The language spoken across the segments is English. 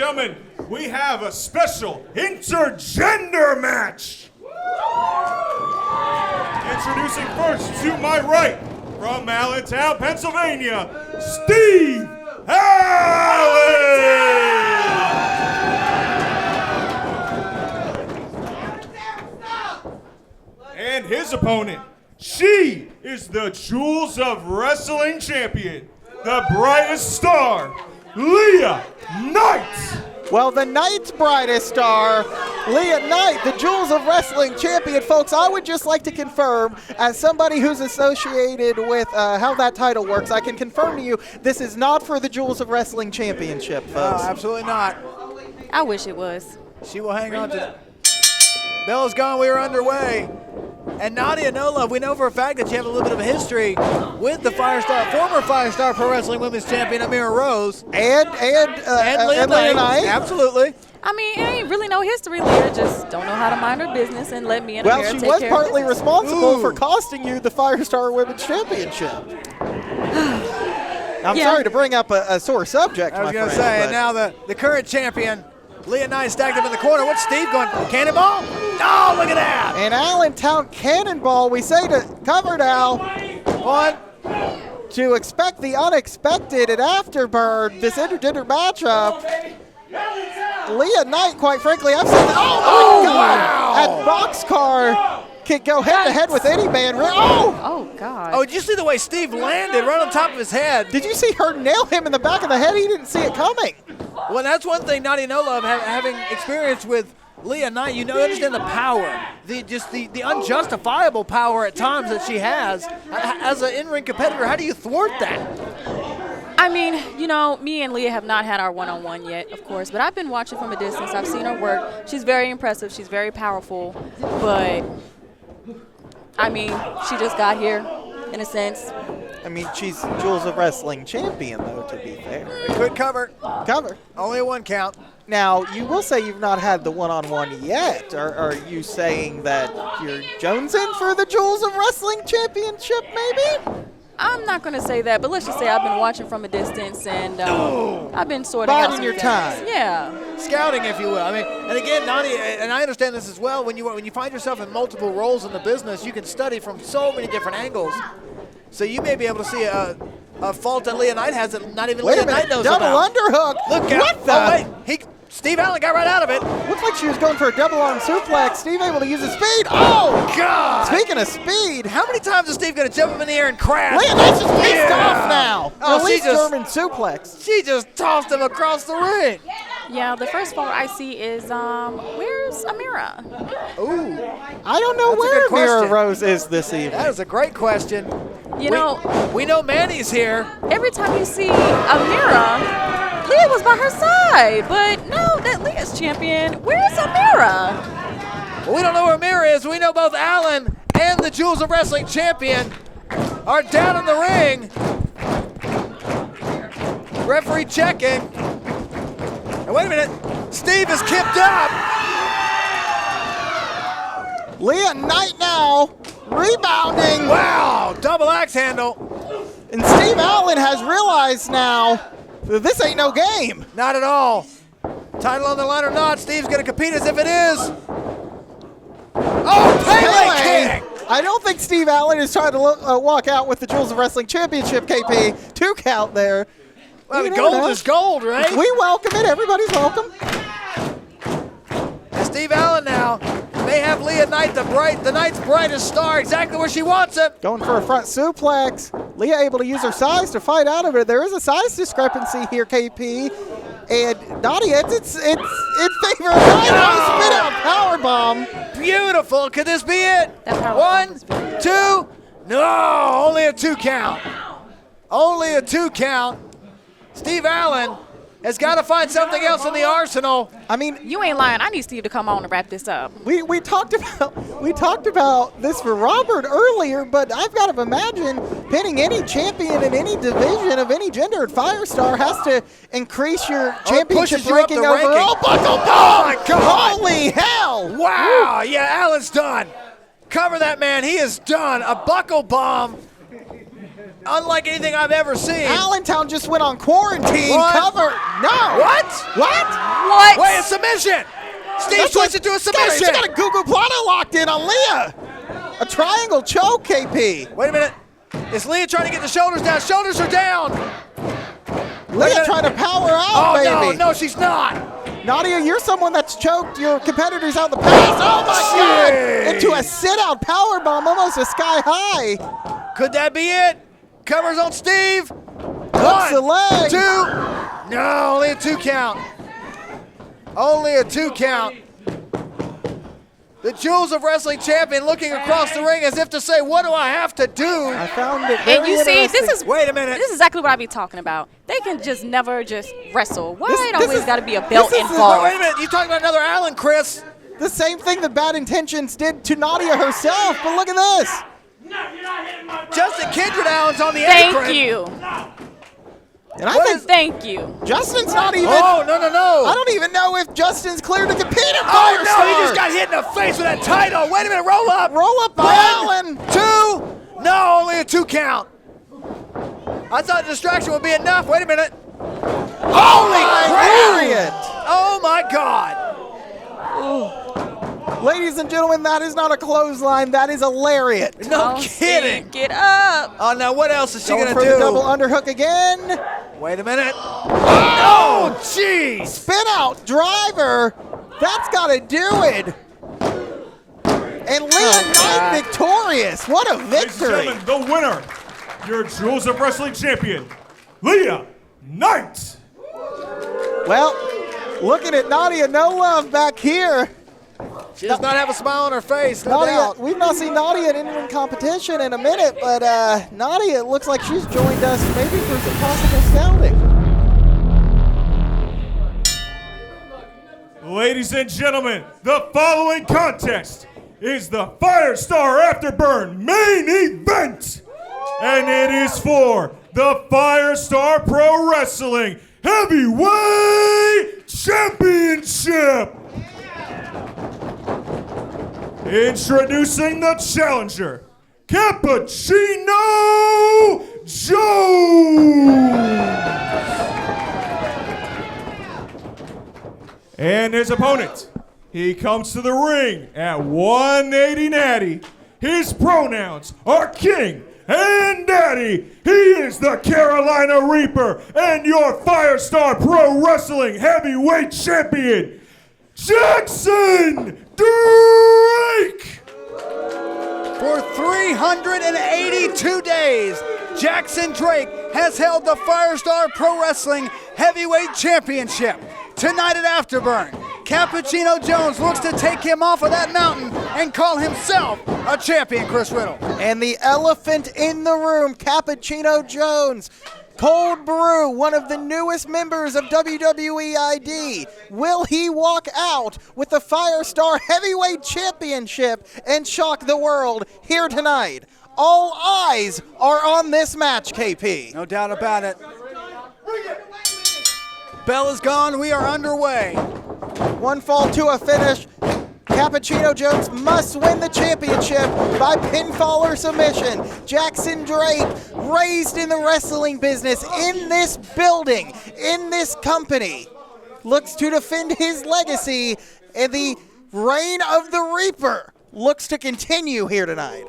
gentlemen, we have a special intergender match. Introducing first to my right, from Allentown, Pennsylvania, Steve Allen! And his opponent, she is the Jewels of Wrestling champion, the brightest star, Leah Knight. Well, the Knight's brightest star, Leah Knight, the Jewels of Wrestling champion. Folks, I would just like to confirm, as somebody who's associated with how that title works, I can confirm to you this is not for the Jewels of Wrestling championship, folks. No, absolutely not. I wish it was. She will hang on to. Bell is gone. We are underway. And Nadia No Love, we know for a fact that you have a little bit of a history with the former Firestar Pro Wrestling Women's Champion Amira Rose. And Leah Knight. Absolutely. I mean, it ain't really no history. Leah just don't know how to mind her business and let me and Well, Amira she take was care partly of business. responsible for costing you the Firestar Women's Championship. I'm sorry to bring up a sore subject, I was going to say, and now the current champion, Leah Knight, stacked up in the corner. What's Steve going? Cannonball? Oh, look at that. And Allentown Cannonball, we say to cover now. One. To expect the unexpected at Afterburn, this intergender matchup. Leah Knight, quite frankly, I've seen my God! Wow. At Boxcar can go head-to-head with any man. Oh, God. Oh, did you see the way Steve landed right on top of his head? Did you see her nail him in the back of the head? He didn't see it coming. Well, that's one thing Nadia No Love having experience with Leah Knight, you understand the power, the unjustifiable power at times that she has. As an in-ring competitor, how do you thwart that? I mean, me and Leah have not had our one-on-one yet, of course, but I've been watching from a distance. I've seen her work. She's very impressive. She's very powerful, but, I mean, she just got here, in a sense. I mean, she's Jewels of Wrestling champion, though, to be fair. Good cover. Cover. Only a one count. Now, you will say you've not had the one-on-one yet. Are you saying that you're jonesing for the Jewels of Wrestling championship, maybe? I'm not going to say that, but let's just say I've been watching from a distance, and I've been sorting out Biding some your things. time. Yeah. Scouting, if you will. I mean, and again, Nadia, and I understand this as well, when you find yourself in multiple roles in the business, you can study from so many different angles. So you may be able to see a fault that Leah Knight has that not even Leah Knight knows double about. underhook. Look out. What the? Oh, wait. Steve Allen got right out of it. Looks like she was going for a double arm suplex. Steve able to use his speed. Oh, God. Speaking of speed. How many times is Steve going to jump up in the air and crash? Leah Knight's just pissed off now. Oh, Release German suplex. She just tossed him across the ring. Yeah, the first photo I see is, where's Amira? Ooh. I don't know That's a where good question. Amira Rose is this evening. That is a great question. We know Manny's here. Every time you see Amira, Leah was by her side, but no, that Leah's champion. Where's Amira? Well, we don't know where Amira is. We know both Allen and the Jewels of Wrestling champion are down in the ring. Referee checking. And wait a minute. Steve is kicked up. Leah Knight now rebounding. Wow, double axe handle. And Steve Allen has realized now that this ain't no game. Not at all. Title on the line or not, Steve's going to compete as if it is. Oh, Pele kick! I don't think Steve Allen is trying to walk out with the Jewels of Wrestling Championship, KP. 2 count there. Well, the gold is gold, right? We welcome it. Everybody's welcome. And Steve Allen now may have Leah Knight, the Knight's brightest star, exactly where she wants it. Going for a front suplex. Leah able to use her size to fight out of it. There is a size discrepancy here, KP. And Nadia, it's in favor of Nadia. Spit out powerbomb. Beautiful. Could this be it? 1, 2. No, only a 2 count. Only a 2 count. Steve Allen has got to find something else in the arsenal. I mean, you ain't lying. I need Steve to come on and wrap this up. We talked about this for Robert earlier, but I've got to imagine pinning any champion in any division of any gender at Firestar has to increase your championship ranking overall. Buckle bomb! Oh my God! Holy hell! Wow! Yeah, Allen's done. Cover that man. He is done. A buckle bomb. unlike anything I've ever seen. Allentown just went on quarantine. What? Cover. No. What? What? What? Wait, a submission. Steve switched it to a submission. She's got a Google Plata locked in on Leah. A triangle choke, KP. Wait a minute. Is Leah trying to get the shoulders down? Shoulders are down. Leah trying to power out, Oh, baby. no, she's not. Nadia, you're someone that's choked your competitors out the past. Oh, my God. Into a sit-out power bomb, almost a sky high. Could that be it? Covers on Steve. Hooks the One, leg. two. No, only a 2 count. Only a 2 count. The Jewels of Wrestling champion looking across the ring as if to say, what do I have to do? I found it very And you see, interesting. this is Wait a minute. This is exactly what I be talking about. They can just never just wrestle. Why This it always is- got to be a belt this is- Oh, involved? wait a minute. You talking about another Allen, Chris? the same thing that Bad Intentions did to Nadia herself, but look at this. Justin Kindred Allen's on the Thank apron. you. And I What think is- Thank you. Justin's not even. Oh, no. I don't even know if Justin's cleared to compete at Oh, no, Firestar. he just got hit in the face with that title. Wait a minute, roll up. Roll up by One, Allen. 2. No, only a 2 count. I thought distraction would be enough. Wait a minute. Holy crap! Lariat. Oh, my God. Ladies and gentlemen, that is not a clothesline. That is a lariat. No Oh, kidding. Steve, get up. Oh, now what else is she Going going for to the do? double underhook again. Wait a minute. Oh, jeez. Spin out driver. That's got to do it. And Leah Knight victorious. What a Ladies and victory. gentlemen, the winner, your Jewels of Wrestling champion, Leah Knight. Well, looking at Nadia, no love back here. She does not have a smile on her face, no Nadia, doubt. we've not seen Nadia in in-ring competition in a minute, but Nadia, it looks like she's joined us maybe for some possible scouting. Ladies and gentlemen, the following contest is the Firestar Afterburn main event. And it is for the Firestar Pro Wrestling Heavyweight Championship. Introducing the challenger, Capuchino Jones. And his opponent, he comes to the ring at 180 natty. His pronouns are King and Daddy. He is the Carolina Reaper and your Firestar Pro Wrestling Heavyweight Champion, Jackson Drake. For 382 days, Jackson Drake has held the Firestar Pro Wrestling Heavyweight Championship. Tonight at Afterburn, Capuchino Jones looks to take him off of that mountain and call himself a champion, Chris Riddle. And the elephant in the room, Capuchino Jones. Cold Brew, one of the newest members of WWE ID. Will he walk out with the Firestar Heavyweight Championship and shock the world here tonight? All eyes are on this match, KP. No doubt about it. Bell is gone. We are underway. One fall to a finish. Capuchino Jones must win the championship by pinfall or submission. Jackson Drake, raised in the wrestling business, in this building, in this company, looks to defend his legacy, and the reign of the Reaper looks to continue here tonight.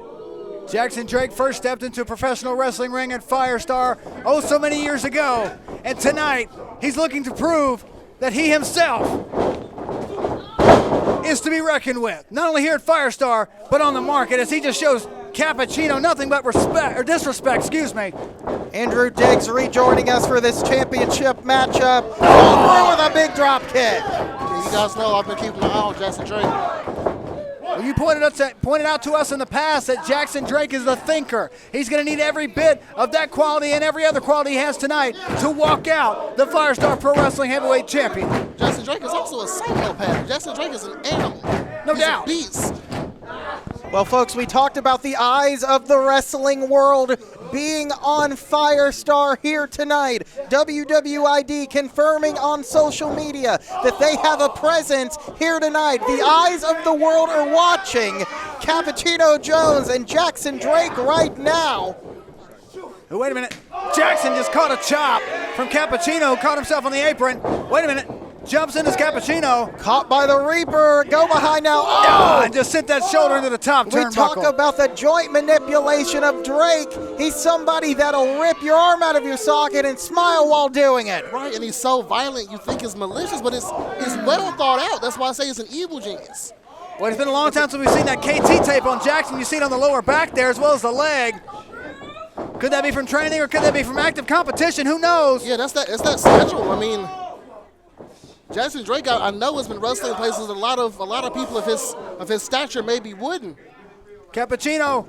Jackson Drake first stepped into a professional wrestling ring at Firestar so many years ago. And tonight, he's looking to prove that he himself is to be reckoned with. Not only here at Firestar, but on the market, as he just shows Capuchino nothing but respect, or disrespect, excuse me. Andrew Diggs rejoining us for this championship matchup. Cold Brew with a big drop kick. You guys know I've been keeping my eye on Jackson Drake. Well, you pointed out to us in the past that Jackson Drake is the thinker. He's going to need every bit of that quality and every other quality he has tonight to walk out the Firestar Pro Wrestling Heavyweight Champion. Jackson Drake is also a psychopath. Jackson Drake is an animal. No He's doubt. a beast. Well, folks, we talked about the eyes of the wrestling world being on Firestar here tonight. WWID confirming on social media that they have a presence here tonight. The eyes of the world are watching Capuchino Jones and Jackson Drake right now. Oh, wait a minute. Jackson just caught a chop from Capuchino, caught himself on the apron. Wait a minute. Jumps in as Capuchino. Caught by the Reaper. Go behind now. Oh, and just sent that shoulder into the top We turnbuckle. talk about the joint manipulation of Drake. He's somebody that'll rip your arm out of your socket and smile while doing it. Right, and he's so violent, you think it's malicious, but it's well thought out. That's why I say it's an evil genius. Well, it's been a long time since we've seen that KT tape on Jackson. You see it on the lower back there as well as the leg. Could that be from training or could that be from active competition? Who knows? Yeah, it's that schedule. I mean, Jackson Drake, I know has been wrestling places a lot of people of his stature maybe wouldn't. Capuchino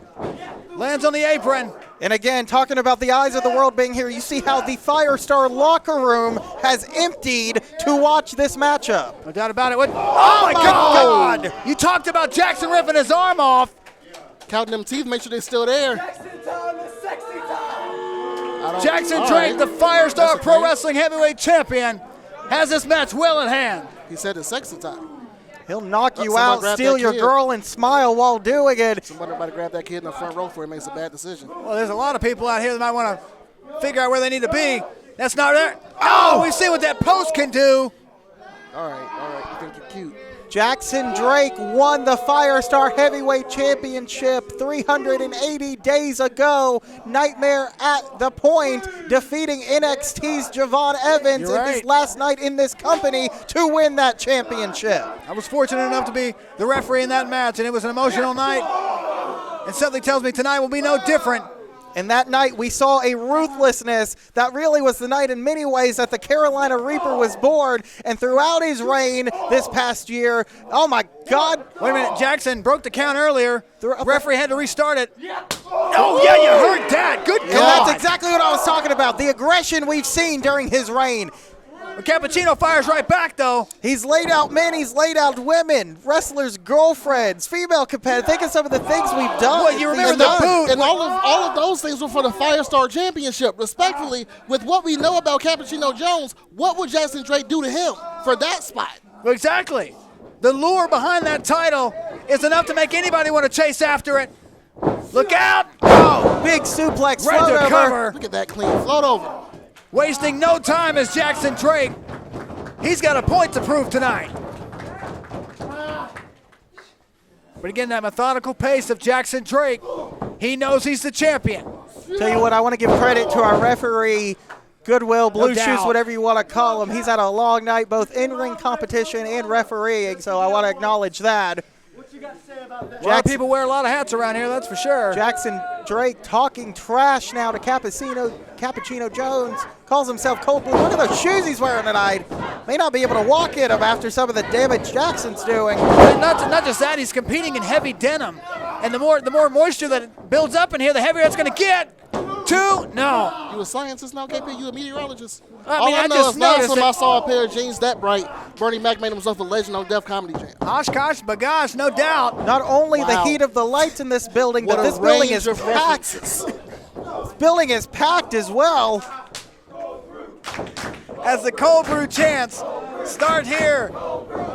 lands on the apron. And again, talking about the eyes of the world being here, you see how the Firestar locker room has emptied to watch this matchup. No doubt about it. Oh my God! You talked about Jackson ripping his arm off. Counting them teeth, make sure they're still there. Jackson Drake, the Firestar Pro Wrestling Heavyweight Champion, has this match well in hand. He said it's sexy time. He'll knock you Somebody out, grab steal that your kid. girl, and smile while doing it. Somebody grab that kid in the front row before he makes a bad decision. Well, there's a lot of people out here that might want to figure out where they need to be. That's not there. Oh, we've seen what that post can do. All right, you think you're cute. Jackson Drake won the Firestar Heavyweight Championship 380 days ago. Nightmare at the Point, defeating NXT's Javon Evans You're in his right. last night in this company to win that championship. I was fortunate enough to be the referee in that match, and it was an emotional night. And something tells me tonight will be no different. And that night we saw a ruthlessness that really was the night in many ways that the Carolina Reaper was born. And throughout his reign this past year, oh my God. Wait a minute, Jackson broke the count earlier. The okay. referee had to restart it. Oh, yeah, you heard that. Good And God. that's exactly what I was talking about, the aggression we've seen during his reign. Capuchino fires right back, though. He's laid out men, he's laid out women, wrestlers' girlfriends, female competitors. Think of some of the things we've done. Well, you remember Things the done. boot. And all of those things were for the Firestar Championship. Respectfully, with what we know about Capuchino Jones, what would Jackson Drake do to him for that spot? Well, exactly. The lure behind that title is enough to make anybody want to chase after it. Look out. Oh, big suplex, Right float to over. cover. Look at that clean float over. Wasting no time as Jackson Drake. He's got a point to prove tonight. But again, that methodical pace of Jackson Drake, he knows he's the champion. Tell you what, I want to give credit to our referee, Goodwill, Blue No Shoes, doubt. whatever you want to call him. He's had a long night, both in-ring competition and refereeing, so I want to acknowledge that. A lot of people wear a lot of hats around here, that's for sure. Jackson Drake talking trash now to Capuchino Jones. Calls himself Cold Blue. Look at those shoes he's wearing tonight. May not be able to walk in them after some of the damage Jackson's doing. And not just that, he's competing in heavy denim. And the more moisture that builds up in here, the heavier it's going to get. No. You a scientist now, KP? You a meteorologist? I mean, I know just is last noticed time I it. saw a pair of jeans that bright, Bernie Mac made himself a legend on Def Comedy Jam. Oshkosh, bagosh, no doubt. Not only the Wow. heat of the lights in this building, What but a this building range is of packed. references. This building is packed as well. As the cold brew chants start here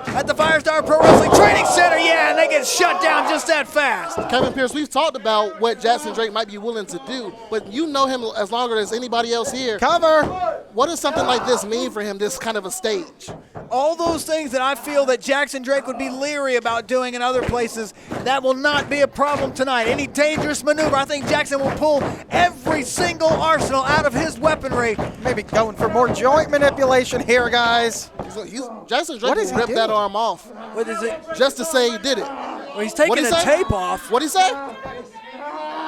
at the Firestar Pro Wrestling Training Center. Yeah, and they get shut down just that fast. Kevin Pierce, we've talked about what Jackson Drake might be willing to do, but you know him as longer as anybody else here. Cover. What does something like this mean for him, this kind of a stage? All those things that I feel that Jackson Drake would be leery about doing in other places, that will not be a problem tonight. Any dangerous maneuver, I think Jackson will pull every single arsenal out of his weaponry. Maybe going for more joint manipulation here, guys. Jackson Drake What is will he rip that doing? arm off What is it? just to say he did it. Well, he's taking What'd the he say? tape off. What'd he say?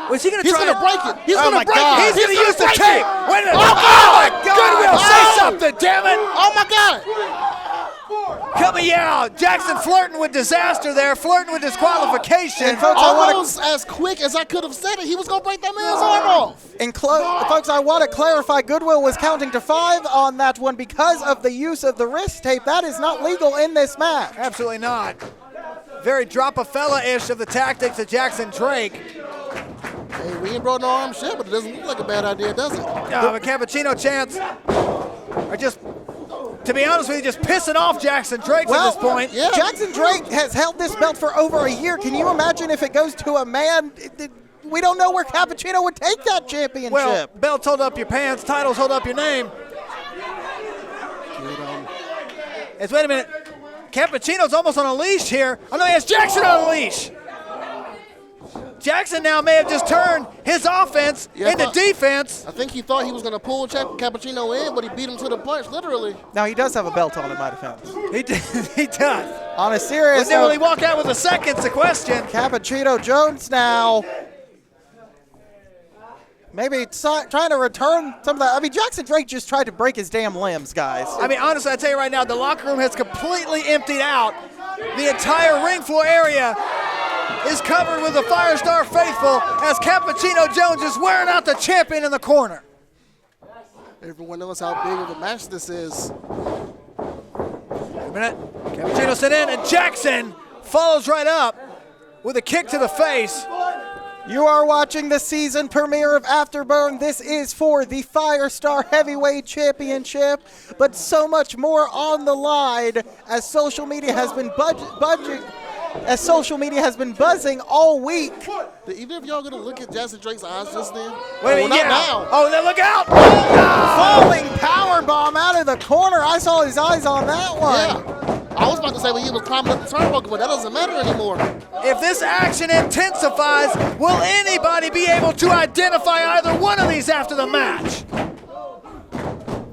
Was he going to He's try going to break it. He's Oh going my to break God. it. He's going to use the break tape. it. Wait a minute. Oh, my God. Goodwill, say Oh. something, damn it. Oh, my God. Coming out. Jackson flirting with disaster there, flirting with disqualification. And folks, I want Almost as quick as I could have said it, he was going to break that man's arm off. folks, I want to clarify, Goodwill was counting to 5 on that one because of the use of the wrist tape. That is not legal in this match. Absolutely not. Very drop-a-fella-ish of the tactics of Jackson Drake. Hey, we ain't brought no arm shit, but it doesn't look like a bad idea, does it? The Capuchino chants are just, to be honest with you, just pissing off Jackson Drake at this point. yeah. Jackson Drake has held this belt for over a year. Can you imagine if it goes to a man? we don't know where Capuchino would take that championship. Well, belts hold up your pants, titles hold up your name. Wait a minute. Capuchino's almost on a leash here. Oh, no, he has Jackson on a leash. Jackson now may have just turned his offense into defense. I think he thought he was going to pull Capuchino in, but he beat him to the punch, literally. Now, he does have a belt on in my defense. He does. On a serious note. Didn't really walk out with a second's the question. Capuchino Jones now. Maybe trying to return some of that. I mean, Jackson Drake just tried to break his damn limbs, guys. I mean, honestly, I tell you right now, the locker room has completely emptied out. The entire ring floor area is covered with the Firestar faithful as Capuchino Jones is wearing out the champion in the corner. Everyone knows how big of a match this is. A minute. Capuchino sent in, and Jackson follows right up with a kick to the face. You are watching the season premiere of Afterburn. This is for the Firestar Heavyweight Championship, but so much more on the line as social media has been buzzing all week. Did either of y'all gonna look at Jackson Drake's eyes just then? Wait, not now. Oh, then look out! Falling powerbomb out of the corner. I saw his eyes on that one. Yeah. I was about to say when he was climbing up the turnbuckle, but that doesn't matter anymore. If this action intensifies, will anybody be able to identify either one of these after the match?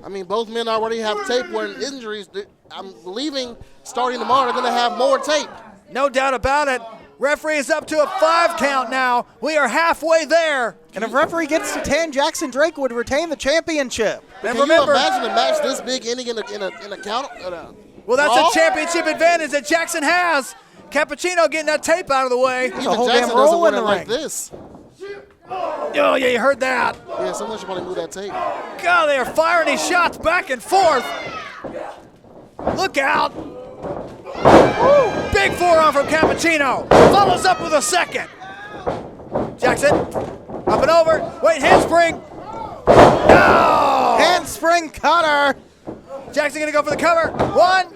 I mean, both men already have tape where injuries. I'm believing starting tomorrow they're going to have more tape. No doubt about it. Referee is up to a 5 count now. We are halfway there. And if referee gets to 10, Jackson Drake would retain the championship. And Can remember, you imagine a match this big ending in a count? Well, that's a championship advantage that Jackson has. Capuchino getting that tape out of the way. Even whole Jackson damn doesn't roll win in it the like ring. this. Oh, yeah, you heard that. Yeah, someone should probably move that tape. God, they are firing these shots back and forth. Look out. Woo. Big forearm from Capuchino. Follows up with a second. Jackson, up and over. Wait, handspring. No! Handspring cutter. Jackson gonna go for the cover. 1,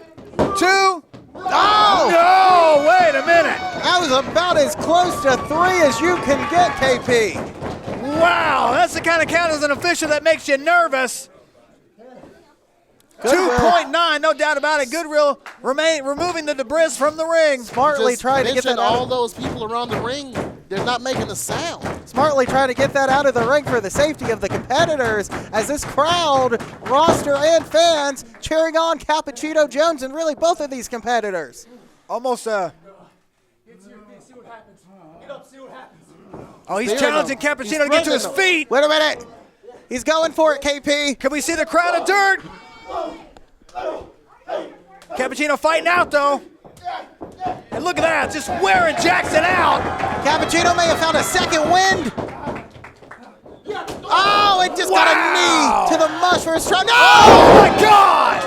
2. Oh! No, wait a minute. That was about as close to 3 as you can get, KP. Wow, that's the kind of count as an official that makes you nervous. 2.9, no doubt about it. Goodwill removing the debris from the ring. Smartly Just trying to get mention that all out. those people around the ring. They're not making a sound. Smartly trying to get that out of the ring for the safety of the competitors as this crowd, roster, and fans cheering on Capuchino Jones and really both of these competitors. Almost Oh, he's There, challenging though. Capuchino He's to get to his threatening feet. Wait a minute. He's going for it, KP. Can we see the crown of dirt? Capuchino fighting out, though. And look at that, just wearing Jackson out. Capuchino may have found a second wind. Oh, it just got a knee to the mush for his trunk. No! Oh, my God!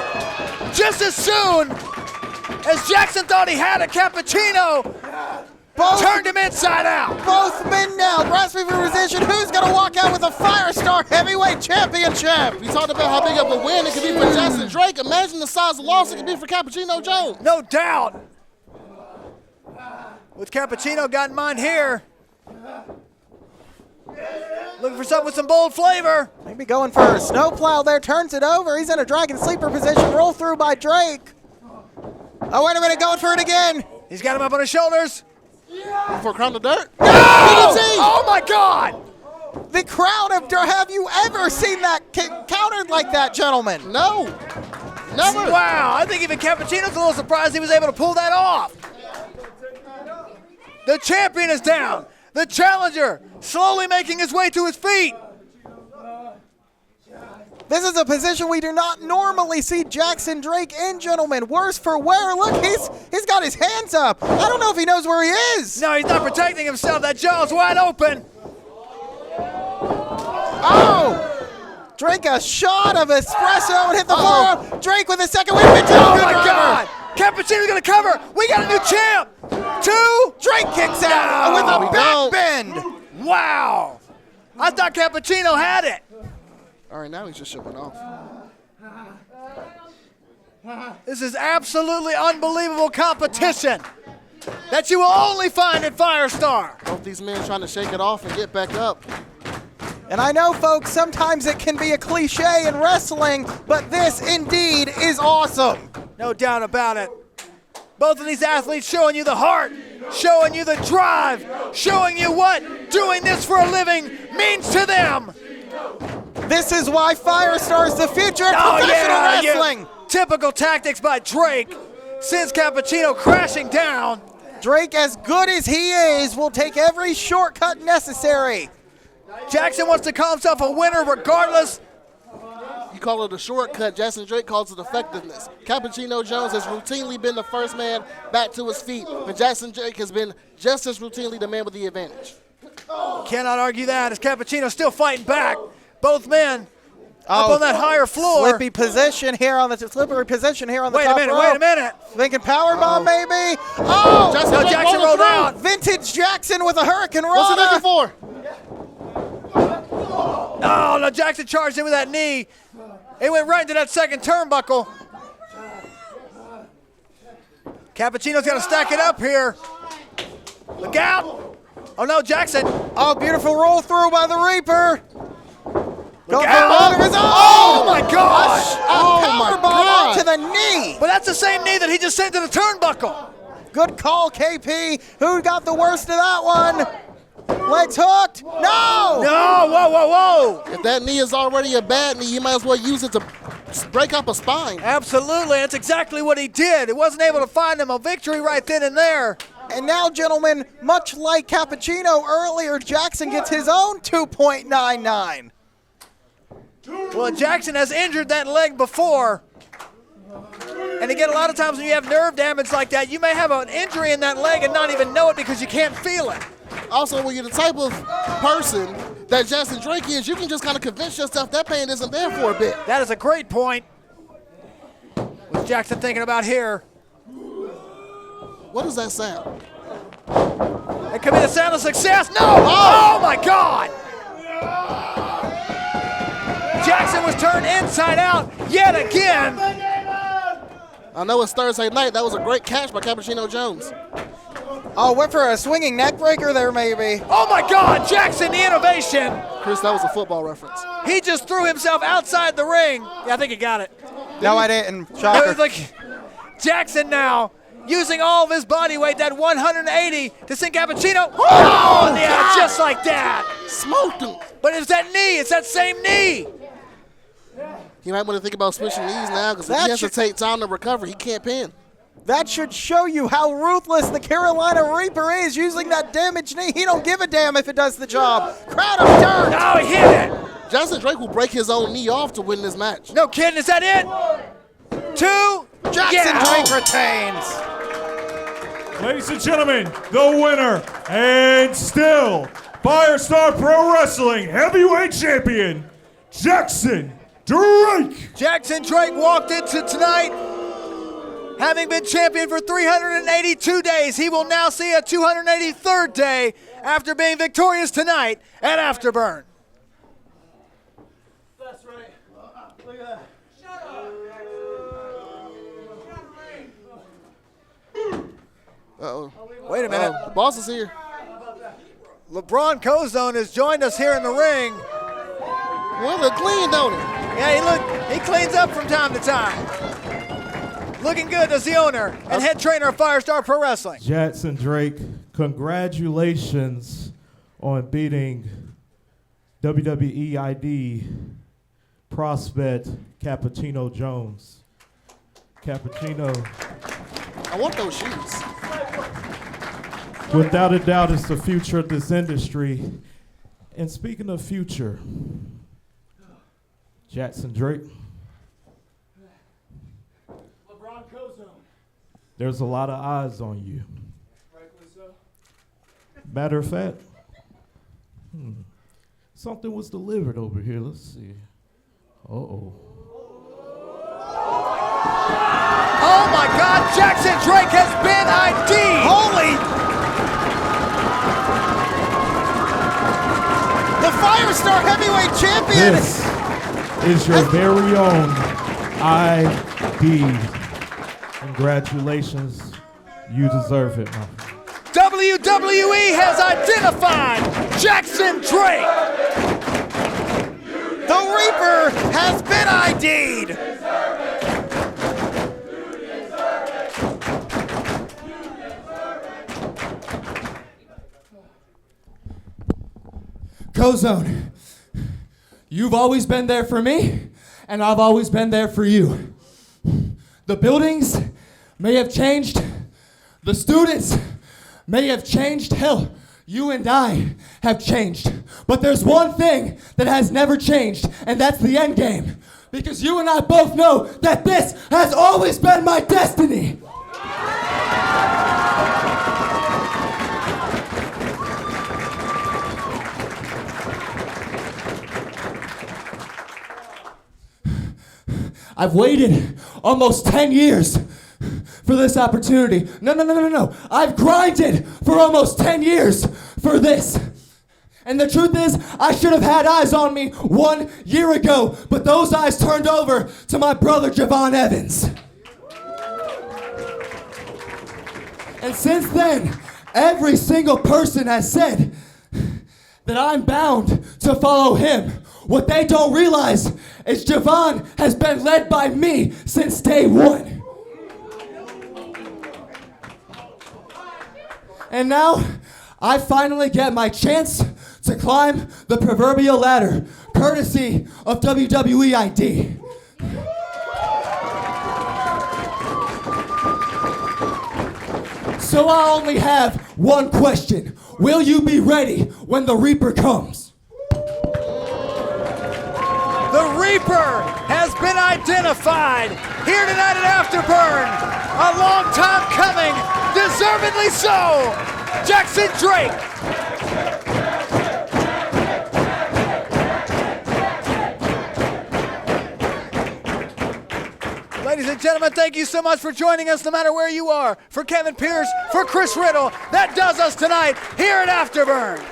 Just as soon as Jackson thought he had a Capuchino, turned him inside out. Both men now grasping for position. Who's going to walk out with a Firestar Heavyweight Championship? We talked about how big of a win it could be for Jackson Drake. Imagine the size of loss it could be for Capuchino Jones. No doubt. With Capuchino got in mind here. Looking for something with some bold flavor. Maybe going for a snowplow there. Turns it over. He's in a dragon sleeper position. Roll through by Drake. Oh, wait a minute. Going for it again. He's got him up on his shoulders. For a crown of dirt. No! Oh, my God. The crowd of dirt. Have you ever seen that countered like that, gentlemen? No. Never. Wow. I think even Capuchino's a little surprised he was able to pull that off. The champion is down. The challenger slowly making his way to his feet. This is a position we do not normally see Jackson Drake in, gentlemen. Worse for wear. Look, he's got his hands up. I don't know if he knows where he is. No, he's not protecting himself. That jaw's wide open. Oh! Drake a shot of espresso and hit the forearm. Drake with a second win. Oh, my God. Capuchino's going to cover. We got a new champ. 2. Drake kicks out with a back bend. Wow. I thought Capuchino had it. All right, now he's just showing off. This is absolutely unbelievable competition. that you will only find at Firestar. Both these men trying to shake it off and get back up. And I know, folks, sometimes it can be a cliche in wrestling, but this indeed is awesome. No doubt about it. Both of these athletes showing you the heart, showing you the drive, showing you what doing this for a living means to them. This is why Firestar is the future of professional wrestling. Typical tactics by Drake sends Capuchino crashing down. Drake, as good as he is, will take every shortcut necessary. Jackson wants to call himself a winner regardless. You call it a shortcut. Jackson Drake calls it effectiveness. Capuchino Jones has routinely been the first man back to his feet, but Jackson Drake has been just as routinely the man with the advantage. Cannot argue that as Capuchino still fighting back. Both men up on that higher floor. Slippery position here on the top Wait a minute, rope. wait a minute. Thinking powerbomb, maybe. Oh! Jackson rolled out. Vintage Jackson with a hurricane What's he rana. looking for? Oh, no, Jackson charged in with that knee. It went right into that second turnbuckle. Capuchino's got to stack it up here. Look out. Oh, no, Jackson. Oh, beautiful roll through by the Reaper. Look out. Oh, my gosh. Oh, my God. Onto the knee. But that's the same knee that he just sent to the turnbuckle. Good call, KP. Who got the worst of that one? Legs hooked. No. No, whoa, whoa, whoa. If that knee is already a bad knee, you might as well use it to break up a spine. Absolutely. That's exactly what he did. He wasn't able to find him a victory right then and there. And now, gentlemen, much like Capuchino earlier, Jackson gets his own 2.99. Well, Jackson has injured that leg before. And again, a lot of times when you have nerve damage like that, you may have an injury in that leg and not even know it because you can't feel it. Also, when you're the type of person that Jackson Drake is, you can just kind of convince yourself that pain isn't there for a bit. That is a great point. What's Jackson thinking about here? What does that sound? It could be the sound of success. No! Oh my God! Jackson was turned inside out yet again. I know it's Thursday night. That was a great catch by Capuchino Jones. Oh, went for a swinging neck breaker there, maybe. Oh my God, Jackson, the innovation. Chris, that was a football reference. He just threw himself outside the ring. Yeah, I think he got it. No, I didn't. It Shocker. was like Jackson now using all of his body weight, that 180 to send Capuchino. Oh, yeah, just like that. Smoked him. But it's that knee. It's that same knee. You might want to think about switching knees now because if he has to take time to recover, he can't pin. That should show you how ruthless the Carolina Reaper is using that damaged knee. He don't give a damn if it does the job. Crowd of dirt. Oh, he hit it. Jackson Drake will break his own knee off to win this match. No kidding. Is that it? 2. Jackson Drake retains. Ladies and gentlemen, the winner and still Firestar Pro Wrestling Heavyweight Champion, Jackson Drake. Jackson Drake walked into tonight having been champion for 382 days. He will now see a 283rd day after being victorious tonight at Afterburn. That's right. Look at that. Shut up. Uh-oh. Wait a minute. Boss is here. LeBron Cozone has joined us here in the ring. Well, look clean, don't it? Yeah, he cleans up from time to time. Looking good as the owner and head trainer of Firestar Pro Wrestling. Jackson Drake, congratulations on beating WWE ID prospect Capuchino Jones. Capuchino, I want those shoes. without a doubt, is the future of this industry. And speaking of future, Jackson Drake, there's a lot of eyes on you. Rightfully so. Matter of fact, something was delivered over here. Let's see. Uh-oh. Oh my God, Jackson Drake has been ID'd. Holy! The Firestar Heavyweight Champion! This is your very own ID. Congratulations. You deserve it, man. WWE has identified Jackson Drake. The Reaper has been ID'd. Cozone, you've always been there for me, and I've always been there for you. The buildings may have changed, the students may have changed, hell, you and I have changed. But there's one thing that has never changed, and that's the end game. Because you and I both know that this has always been my destiny. I've waited almost 10 years for this opportunity. No. I've grinded for almost 10 years for this. And the truth is, I should have had eyes on me 1 year ago, but those eyes turned over to my brother, Javon Evans. And since then, every single person has said that I'm bound to follow him. What they don't realize is Javon has been led by me since day one. And now, I finally get my chance to climb the proverbial ladder, courtesy of WWE ID. So I only have one question. Will you be ready when the Reaper comes? The Reaper has been identified here tonight at Afterburn. A long time coming, deservedly so. Jackson Drake. Ladies and gentlemen, thank you so much for joining us no matter where you are. For Kevin Pierce, for Chris Riddle, that does us tonight here at Afterburn.